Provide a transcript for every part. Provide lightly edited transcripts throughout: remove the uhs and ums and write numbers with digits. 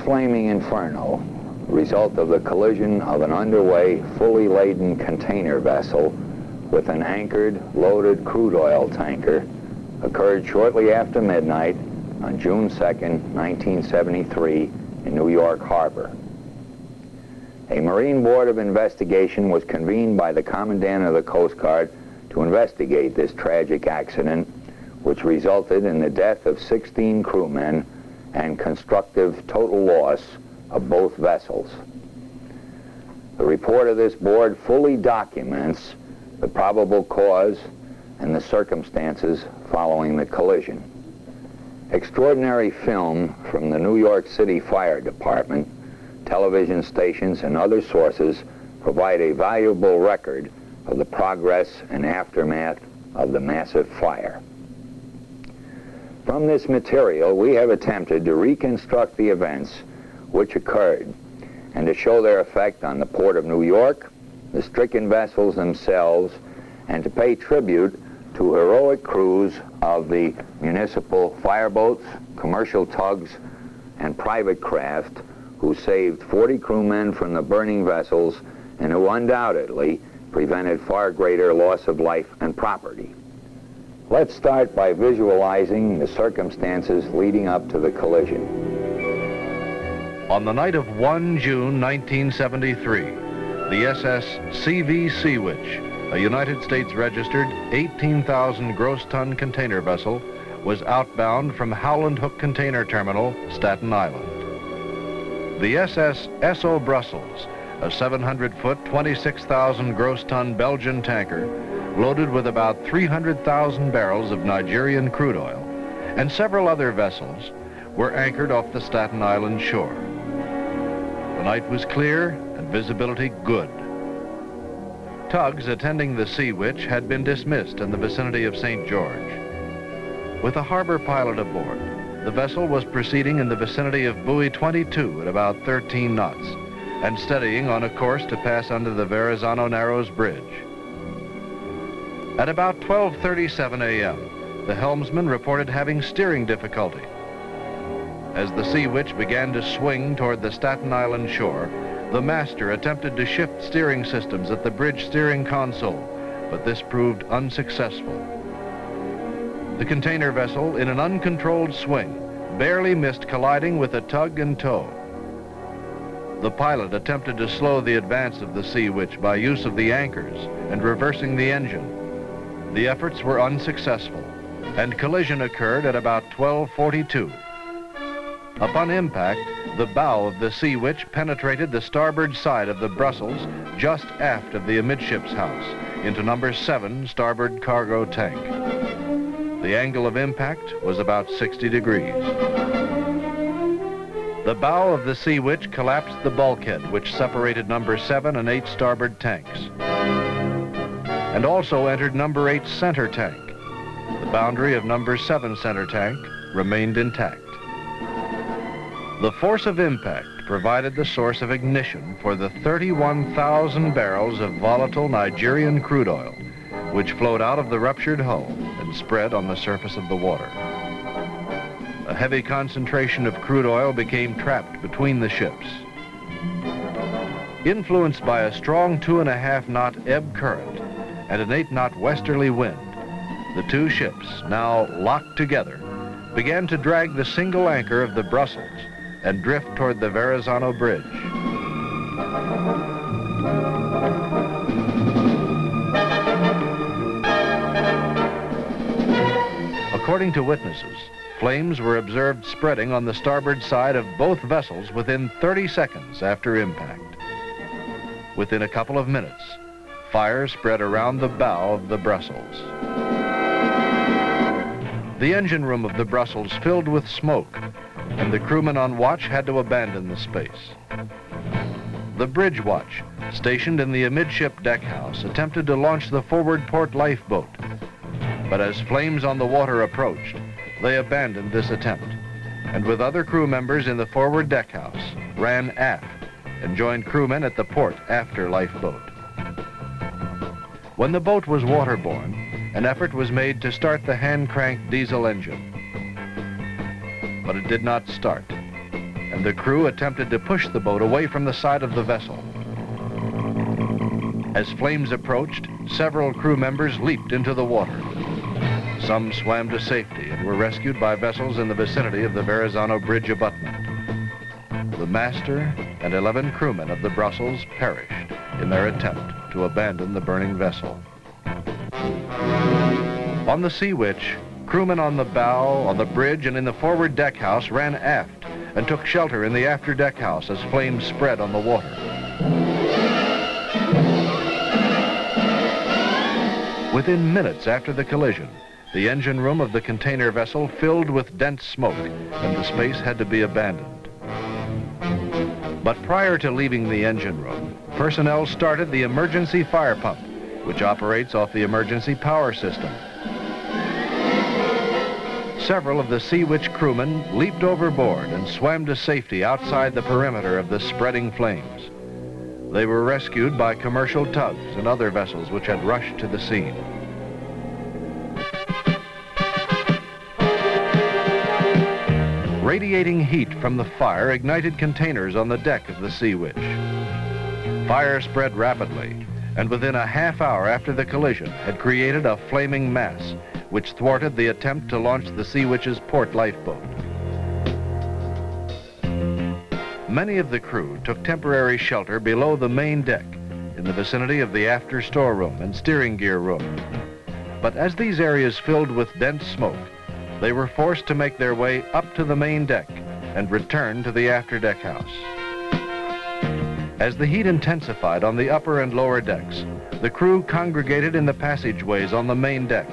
flaming inferno, result of the collision of an underway, fully laden container vessel with an anchored, loaded crude oil tanker, occurred shortly after midnight on June 2nd, 1973, in New York Harbor. A Marine Board of Investigation was convened by the Commandant of the Coast Guard to investigate this tragic accident, which resulted in the death of 16 crewmen and constructive total loss of both vessels. The report of this board fully documents the probable cause and the circumstances following the collision. Extraordinary film from the New York City Fire Department, television stations, and other sources provide a valuable record of the progress and aftermath of the massive fire. From this material, we have attempted to reconstruct the events which occurred and to show their effect on the Port of New York, the stricken vessels themselves, and to pay tribute to heroic crews of the municipal fireboats, commercial tugs, and private craft who saved 40 crewmen from the burning vessels and who undoubtedly prevented far greater loss of life and property. Let's start by visualizing the circumstances leading up to the collision. On the night of 1 June 1973, the SS C.V. Sea Witch, a United States registered 18,000 gross ton container vessel, was outbound from Howland Hook Container Terminal, Staten Island. The SS Esso Brussels, a 700-foot, 26,000 gross ton Belgian tanker, loaded with about 300,000 barrels of Nigerian crude oil, and several other vessels, were anchored off the Staten Island shore. The night was clear and visibility good. Tugs attending the Sea Witch had been dismissed in the vicinity of St. George. With a harbor pilot aboard, the vessel was proceeding in the vicinity of buoy 22 at about 13 knots and steadying on a course to pass under the Verrazano Narrows Bridge. At about 12:37 a.m., the helmsman reported having steering difficulty. As the Sea Witch began to swing toward the Staten Island shore, the master attempted to shift steering systems at the bridge steering console, but this proved unsuccessful. The container vessel, in an uncontrolled swing, barely missed colliding with a tug in tow. The pilot attempted to slow the advance of the Sea Witch by use of the anchors and reversing the engine. The efforts were unsuccessful, and collision occurred at about 12:42. Upon impact, the bow of the Sea Witch penetrated the starboard side of the Brussels just aft of the amidships house into number 7 starboard cargo tank. The angle of impact was about 60 degrees. The bow of the Sea Witch collapsed the bulkhead which separated number 7 and 8 starboard tanks, and also entered number 8 center tank. The boundary of number 7 center tank remained intact. The force of impact provided the source of ignition for the 31,000 barrels of volatile Nigerian crude oil, which flowed out of the ruptured hull and spread on the surface of the water. A heavy concentration of crude oil became trapped between the ships. Influenced by a strong 2.5-knot ebb current and an 8-knot westerly wind, the two ships, now locked together, began to drag the single anchor of the Brussels and drift toward the Verrazano Bridge. According to witnesses, flames were observed spreading on the starboard side of both vessels within 30 seconds after impact. Within a couple of minutes, fire spread around the bow of the Brussels. The engine room of the Brussels filled with smoke, and the crewmen on watch had to abandon the space. The bridge watch, stationed in the amidship deck house, attempted to launch the forward port lifeboat, but as flames on the water approached, they abandoned this attempt, and with other crew members in the forward deck house, ran aft and joined crewmen at the port after lifeboat. When the boat was waterborne, an effort was made to start the hand-cranked diesel engine, but it did not start. and the crew attempted to push the boat away from the side of the vessel. As flames approached, several crew members leaped into the water. Some swam to safety and were rescued by vessels in the vicinity of the Verrazano Bridge abutment. The master and 11 crewmen of the Brussels perished in their attempt to abandon the burning vessel. On the Sea Witch, crewmen on the bow, on the bridge, and in the forward deck house ran aft and took shelter in the after deck house as flames spread on the water. Within minutes after the collision, the engine room of the container vessel filled with dense smoke, and the space had to be abandoned. But prior to leaving the engine room, personnel started the emergency fire pump, which operates off the emergency power system. Several of the Sea Witch crewmen leaped overboard and swam to safety outside the perimeter of the spreading flames. They were rescued by commercial tugs and other vessels which had rushed to the scene. Radiating heat from the fire ignited containers on the deck of the Sea Witch. Fire spread rapidly, and within a half hour after the collision had created a flaming mass which thwarted the attempt to launch the Sea Witch's port lifeboat. Many of the crew took temporary shelter below the main deck in the vicinity of the after storeroom and steering gear room. But as these areas filled with dense smoke, they were forced to make their way up to the main deck and return to the after deck house. As the heat intensified on the upper and lower decks, the crew congregated in the passageways on the main deck.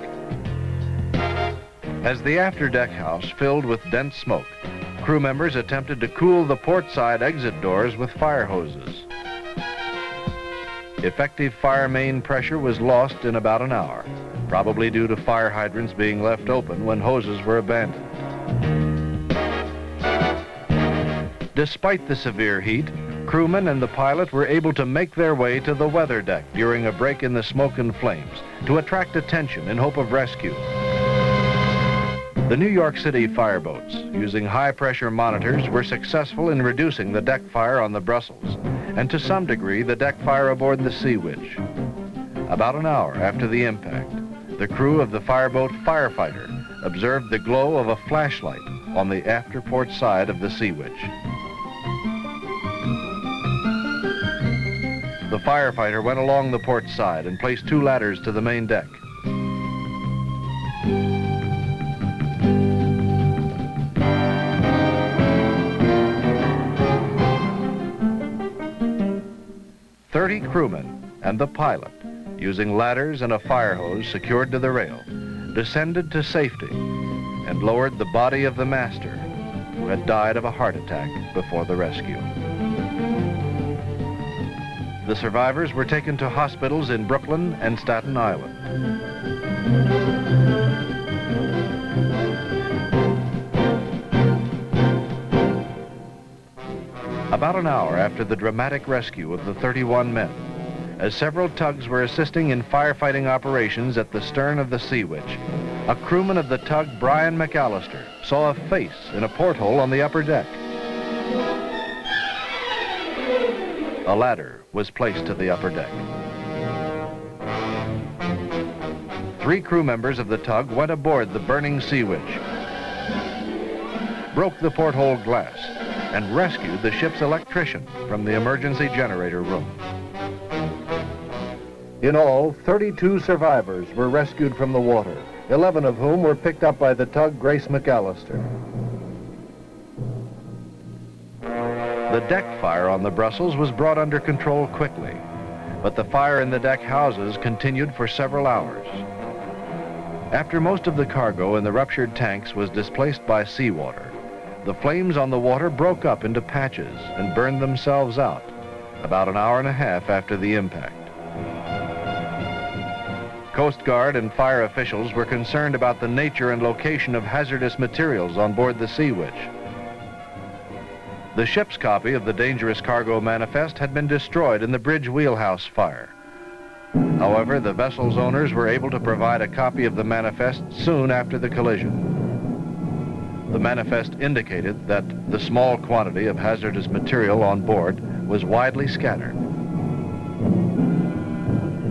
As the after deck house filled with dense smoke, crew members attempted to cool the port side exit doors with fire hoses. Effective fire main pressure was lost in about an hour, probably due to fire hydrants being left open when hoses were abandoned. Despite the severe heat, crewmen and the pilot were able to make their way to the weather deck during a break in the smoke and flames to attract attention in hope of rescue. The New York City fireboats, using high-pressure monitors, were successful in reducing the deck fire on the Brussels, and to some degree the deck fire aboard the Sea Witch. About an hour after the impact, the crew of the fireboat Firefighter observed the glow of a flashlight on the after-port side of the Sea Witch. The firefighter went along the port side and placed 2 ladders to the main deck. Crewmen and the pilot, using ladders and a fire hose secured to the rail, descended to safety and lowered the body of the master, who had died of a heart attack before the rescue. The survivors were taken to hospitals in Brooklyn and Staten Island. About an hour after the dramatic rescue of the 31 men, as several tugs were assisting in firefighting operations at the stern of the Sea Witch, a crewman of the tug, Brian McAllister, saw a face in a porthole on the upper deck. A ladder was placed to the upper deck. 3 crew members of the tug went aboard the burning Sea Witch, broke the porthole glass, and rescued the ship's electrician from the emergency generator room. In all, 32 survivors were rescued from the water, 11 of whom were picked up by the tug Grace McAllister. The deck fire on the Brussels was brought under control quickly, but the fire in the deck houses continued for several hours. After most of the cargo in the ruptured tanks was displaced by seawater, the flames on the water broke up into patches and burned themselves out about an hour and a half after the impact. Coast Guard and fire officials were concerned about the nature and location of hazardous materials on board the Sea Witch. The ship's copy of the dangerous cargo manifest had been destroyed in the bridge wheelhouse fire. However, the vessel's owners were able to provide a copy of the manifest soon after the collision. The manifest indicated that the small quantity of hazardous material on board was widely scattered.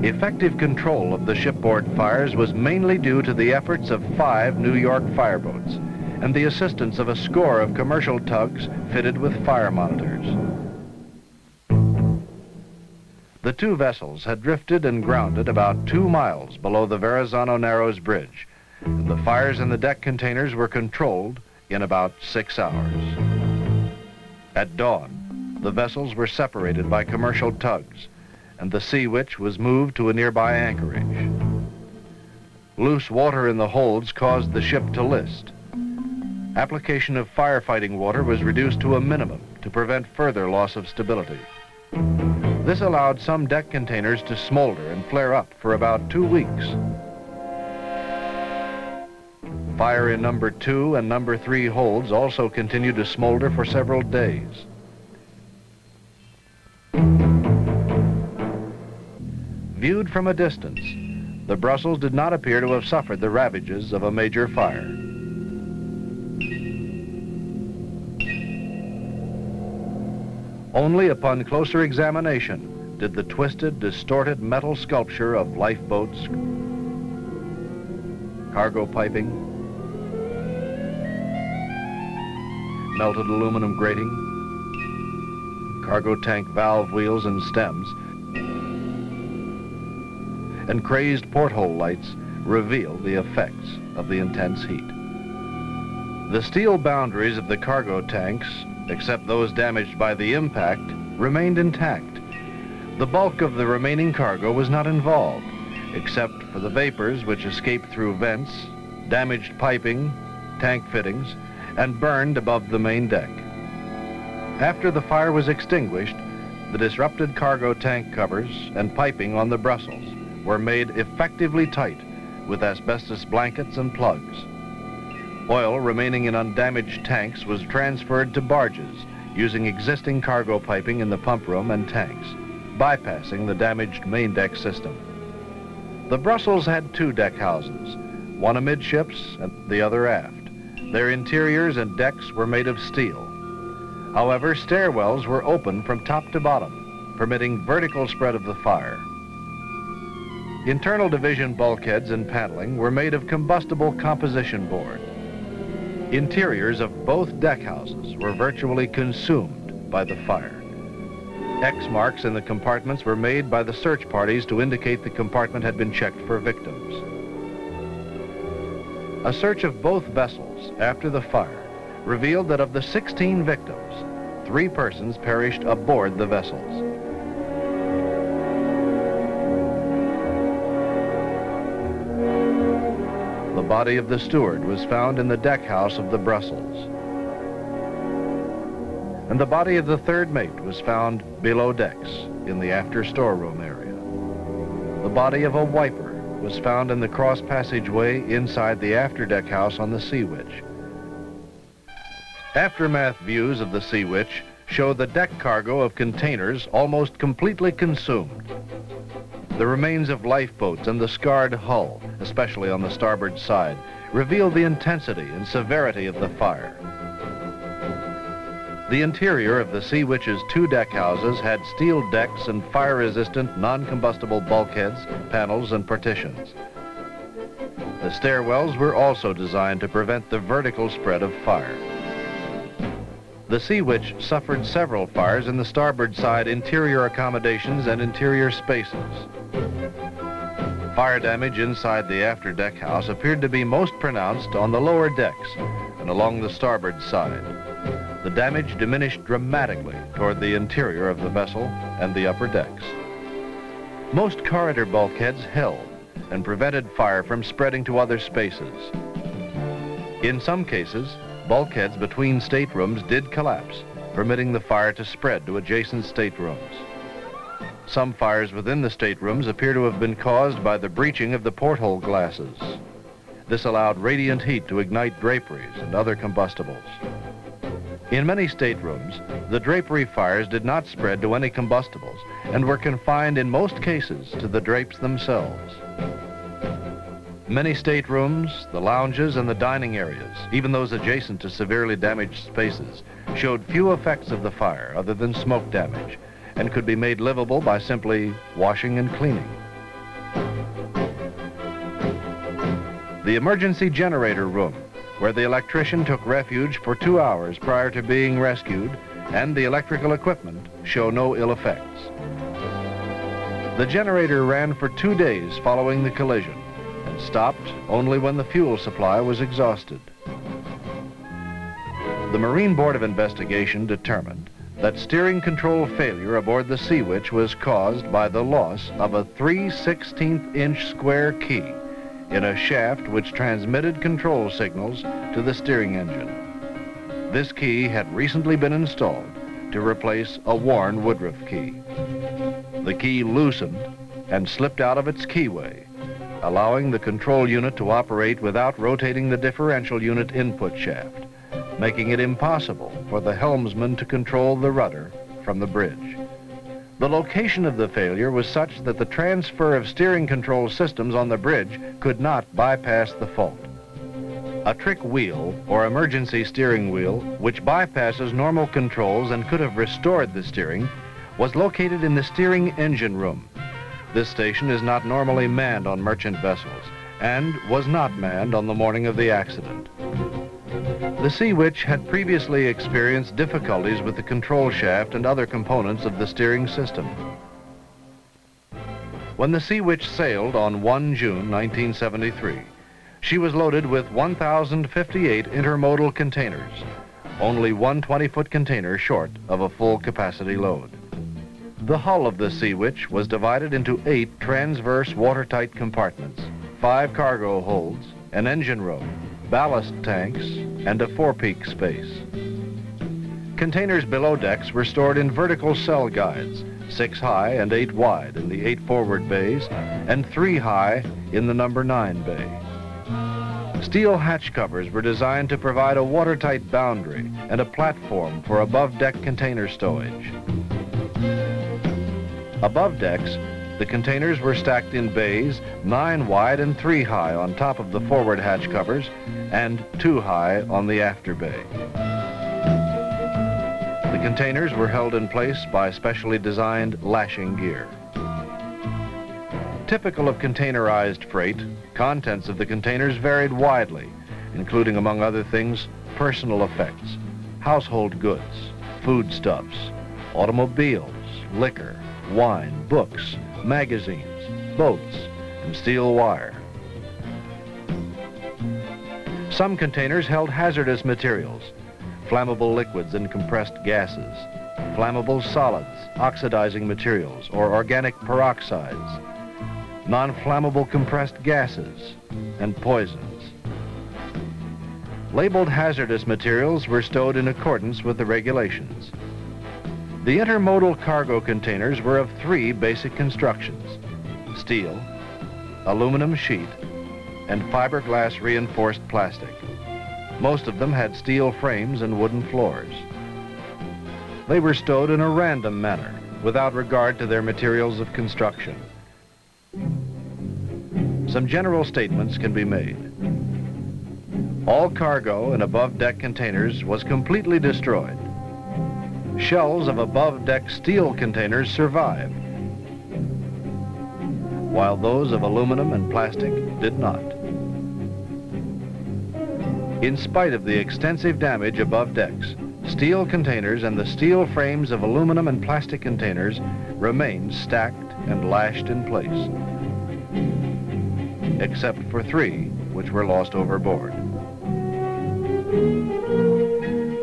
Effective control of the shipboard fires was mainly due to the efforts of 5 New York fireboats and the assistance of a score of commercial tugs fitted with fire monitors. The 2 vessels had drifted and grounded about 2 miles below the Verrazano Narrows Bridge, and the fires in the deck containers were controlled in about 6 hours. At dawn, the vessels were separated by commercial tugs, and the Sea Witch was moved to a nearby anchorage. Loose water in the holds caused the ship to list. Application of firefighting water was reduced to a minimum to prevent further loss of stability. This allowed some deck containers to smolder and flare up for about 2 weeks. Fire in number 2 and number 3 holds also continued to smolder for several days. Viewed from a distance, the Brussels did not appear to have suffered the ravages of a major fire. Only upon closer examination did the twisted, distorted metal sculpture of lifeboats, cargo piping, melted aluminum grating, cargo tank valve wheels and stems, and crazed porthole lights reveal the effects of the intense heat. The steel boundaries of the cargo tanks, except those damaged by the impact, remained intact. The bulk of the remaining cargo was not involved, except for the vapors which escaped through vents, damaged piping, tank fittings, and burned above the main deck. After the fire was extinguished, the disrupted cargo tank covers and piping on the Brussels were made effectively tight with asbestos blankets and plugs. Oil remaining in undamaged tanks was transferred to barges using existing cargo piping in the pump room and tanks, bypassing the damaged main deck system. The Brussels had 2 deck houses, one amidships and the other aft. Their interiors and decks were made of steel. However, stairwells were open from top to bottom, permitting vertical spread of the fire. Internal division bulkheads and paneling were made of combustible composition board. Interiors of both deck houses were virtually consumed by the fire. X marks in the compartments were made by the search parties to indicate the compartment had been checked for victims. A search of both vessels after the fire revealed that of the 16 victims, 3 persons perished aboard the vessels. The body of the steward was found in the deck house of the Brussels, and the body of the 3rd mate was found below decks in the after storeroom area. The body of a wiper was found in the cross passageway inside the after deck house on the Sea Witch. Aftermath views of the Sea Witch show the deck cargo of containers almost completely consumed. The remains of lifeboats and the scarred hull, especially on the starboard side, reveal the intensity and severity of the fire. The interior of the Sea Witch's 2 deck houses had steel decks and fire-resistant, non-combustible bulkheads, panels, and partitions. The stairwells were also designed to prevent the vertical spread of fire. The Sea Witch suffered several fires in the starboard side interior accommodations and interior spaces. Fire damage inside the after deck house appeared to be most pronounced on the lower decks and along the starboard side. The damage diminished dramatically toward the interior of the vessel and the upper decks. Most corridor bulkheads held and prevented fire from spreading to other spaces. In some cases, bulkheads between staterooms did collapse, permitting the fire to spread to adjacent staterooms. Some fires within the staterooms appear to have been caused by the breaching of the porthole glasses. This allowed radiant heat to ignite draperies and other combustibles. In many staterooms, the drapery fires did not spread to any combustibles and were confined in most cases to the drapes themselves. Many staterooms, the lounges, and the dining areas, even those adjacent to severely damaged spaces, showed few effects of the fire other than smoke damage, and could be made livable by simply washing and cleaning. The emergency generator room, where the electrician took refuge for 2 hours prior to being rescued, and the electrical equipment show no ill effects. The generator ran for 2 days following the collision and stopped only when the fuel supply was exhausted. The Marine Board of Investigation determined that steering control failure aboard the Sea Witch was caused by the loss of a 3/16-inch square key in a shaft which transmitted control signals to the steering engine. This key had recently been installed to replace a worn Woodruff key. The key loosened and slipped out of its keyway, allowing the control unit to operate without rotating the differential unit input shaft, making it impossible for the helmsman to control the rudder from the bridge. The location of the failure was such that the transfer of steering control systems on the bridge could not bypass the fault. A trick wheel, or emergency steering wheel, which bypasses normal controls and could have restored the steering, was located in the steering engine room. This station is not normally manned on merchant vessels and was not manned on the morning of the accident. The Sea Witch had previously experienced difficulties with the control shaft and other components of the steering system. When the Sea Witch sailed on 1 June 1973, she was loaded with 1,058 intermodal containers, only one 20-foot container short of a full capacity load. The hull of the Sea Witch was divided into 8 transverse watertight compartments, 5 cargo holds, an engine room, ballast tanks, and a forepeak space. Containers below decks were stored in vertical cell guides, 6 high and 8 wide in the 8 forward bays, and 3 high in the number 9 bay. Steel hatch covers were designed to provide a watertight boundary and a platform for above-deck container stowage. Above decks, the containers were stacked in bays 9 wide and 3 high on top of the forward hatch covers and 2 high on the after bay. The containers were held in place by specially designed lashing gear. Typical of containerized freight, contents of the containers varied widely, including, among other things, personal effects, household goods, foodstuffs, automobiles, liquor, wine, books, magazines, boats, and steel wire. Some containers held hazardous materials, flammable liquids and compressed gases, flammable solids, oxidizing materials, or organic peroxides, non-flammable compressed gases, and poisons. Labeled hazardous materials were stowed in accordance with the regulations. The intermodal cargo containers were of 3 basic constructions: steel, aluminum sheet, and fiberglass reinforced plastic. Most of them had steel frames and wooden floors. They were stowed in a random manner, without regard to their materials of construction. Some general statements can be made. All cargo in above-deck containers was completely destroyed. Shells of above-deck steel containers survived, while those of aluminum and plastic did not. In spite of the extensive damage above decks, steel containers and the steel frames of aluminum and plastic containers remained stacked and lashed in place, except for 3 which were lost overboard.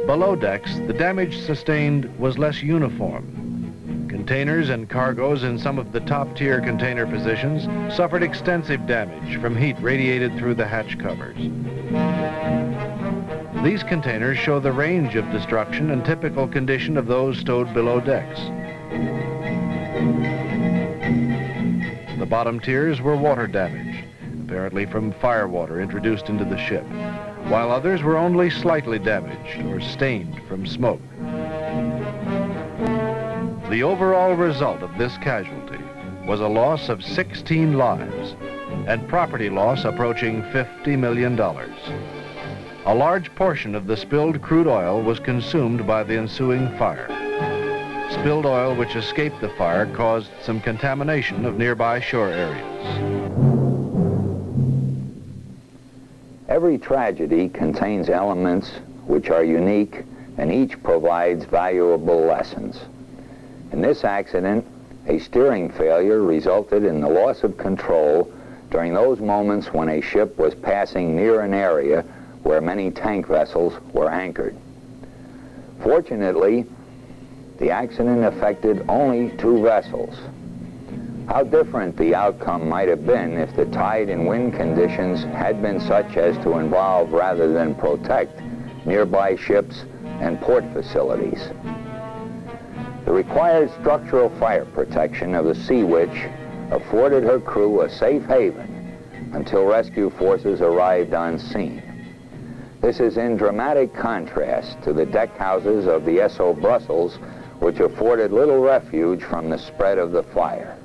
Below decks, the damage sustained was less uniform. Containers and cargoes in some of the top-tier container positions suffered extensive damage from heat radiated through the hatch covers. These containers show the range of destruction and typical condition of those stowed below decks. The bottom tiers were water damaged, apparently from firewater introduced into the ship, while others were only slightly damaged or stained from smoke. The overall result of this casualty was a loss of 16 lives and property loss approaching $50 million. A large portion of the spilled crude oil was consumed by the ensuing fire. Spilled oil which escaped the fire caused some contamination of nearby shore areas. Every tragedy contains elements which are unique, and each provides valuable lessons. In this accident, a steering failure resulted in the loss of control during those moments when a ship was passing near an area where many tank vessels were anchored. Fortunately, the accident affected only 2 vessels. How different the outcome might have been if the tide and wind conditions had been such as to involve rather than protect nearby ships and port facilities. The required structural fire protection of the Sea Witch afforded her crew a safe haven until rescue forces arrived on scene. This is in dramatic contrast to the deck houses of the Esso Brussels, which afforded little refuge from the spread of the fire.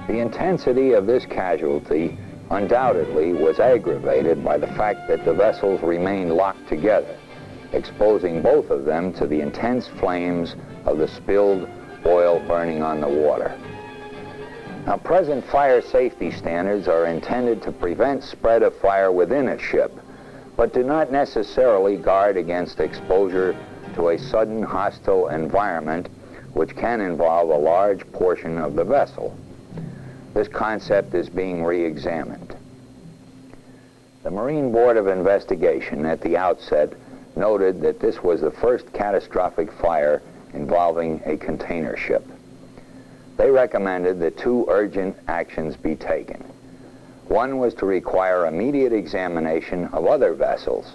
The intensity of this casualty undoubtedly was aggravated by the fact that the vessels remained locked together, exposing both of them to the intense flames of the spilled oil burning on the water. Now, present fire safety standards are intended to prevent spread of fire within a ship, but do not necessarily guard against exposure to a sudden hostile environment which can involve a large portion of the vessel. This concept is being re-examined. The Marine Board of Investigation at the outset noted that this was the first catastrophic fire involving a container ship. They recommended that 2 urgent actions be taken. One was to require immediate examination of other vessels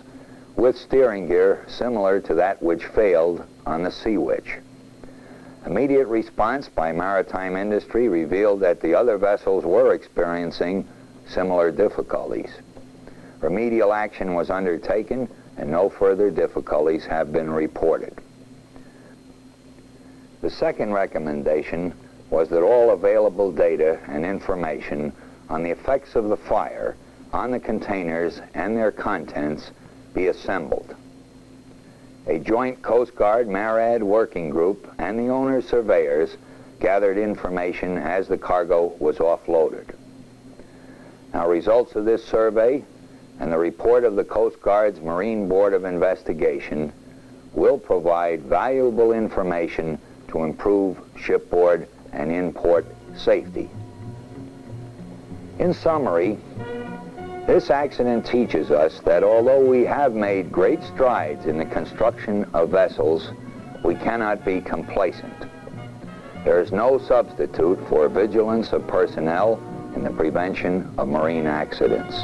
with steering gear similar to that which failed on the Sea Witch. Immediate response by maritime industry revealed that the other vessels were experiencing similar difficulties. Remedial action was undertaken, and no further difficulties have been reported. The second recommendation was that all available data and information on the effects of the fire on the containers and their contents be assembled. A joint Coast Guard MARAD working group and the owner's surveyors gathered information as the cargo was offloaded. Now, results of this survey and the report of the Coast Guard's Marine Board of Investigation will provide valuable information to improve shipboard and in-port safety. In summary, this accident teaches us that although we have made great strides in the construction of vessels, we cannot be complacent. There is no substitute for vigilance of personnel in the prevention of marine accidents.